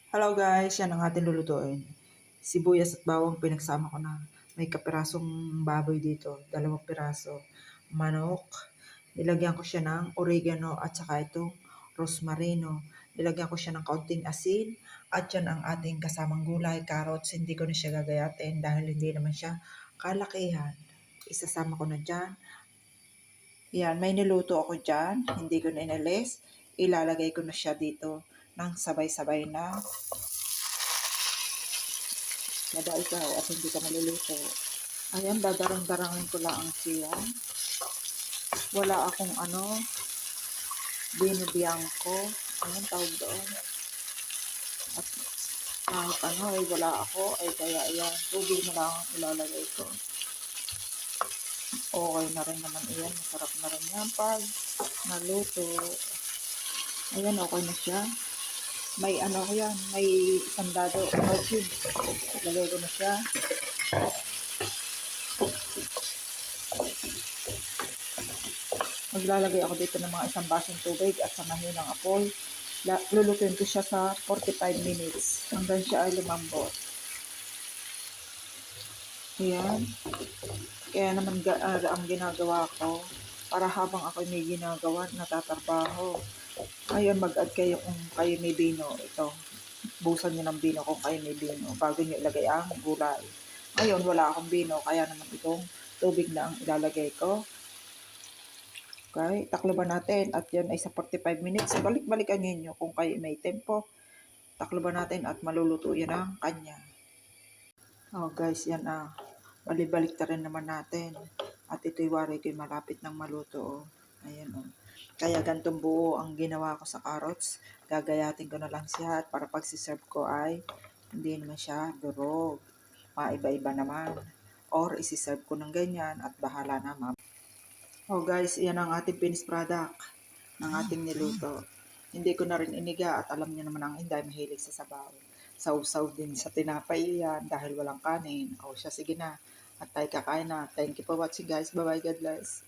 Hello guys, yan ang ating lulutuin. Sibuyas at bawang pinagsama ko na. May kapirasong baboy dito, 2 piraso. Manok, nilagyan ko siya ng oregano at saka itong rosmarino. Nilagyan ko siya ng kaunting asin at yan ang ating kasamang gulay, carrots. Hindi ko na siya gagayatin dahil hindi naman siya kalakihan. Isasama ko na dyan. Yan, may niluto ako dyan. Hindi ko na inalis. Ilalagay ko na siya dito ng sabay-sabay na mada ikaw at hindi ka maluluto. Ayan, dadarang-darangin ko lang siya. Wala akong binibiyangko. Anong tawag doon? At kahit ay wala ako, ay kaya ayan, tubig na lang ang ilalagay ko. Okay na rin naman iyan. Masarap na rin yan pag naluto. Ayan, okay na siya. May yan, may sandado, may cube. Lagay ko na siya. Maglalagay ako dito ng mga 1 basong tubig at sa mahinang apoy. Lulutuin ko siya sa 45 minutes hanggang siya ay lumambot. Ayan. Kaya naman ang ginagawa ko para habang ako may ginagawa, natatrabaho. Ayun, mag-add kayo kung kayo may bino. Ito, busan nyo ng bino kung kayo may bino bago nyo ilagay ang gulay. Ngayon, wala akong bino, kaya naman itong tubig na ang ilalagay ko. Okay, takloban natin at yan ay sa 45 minutes. Balik-balikan ninyo kung kayo may tempo. Takloban natin at maluluto yan ang kanya. Oh guys, yan balibalik ta rin naman natin. At ito'y wari ko'y malapit ng maluto. Oh. Ayan oh. Kaya gantong buo ang ginawa ko sa carrots. Gagayatin ko na lang siya at para pagsiserve ko ay hindi naman siya durog. Maiba-iba naman. Or isiserve ko ng ganyan at bahala na ma'am. Oh guys, yan ang ating finished product ng ating niluto. Hindi ko na rin iniga at alam niyo naman ang Inday mahilig sa sabaw. Saw-saw din sa tinapay yan dahil walang kanin. O siya, sige na. At tayo kakain na. Thank you for watching guys. Bye-bye. God bless.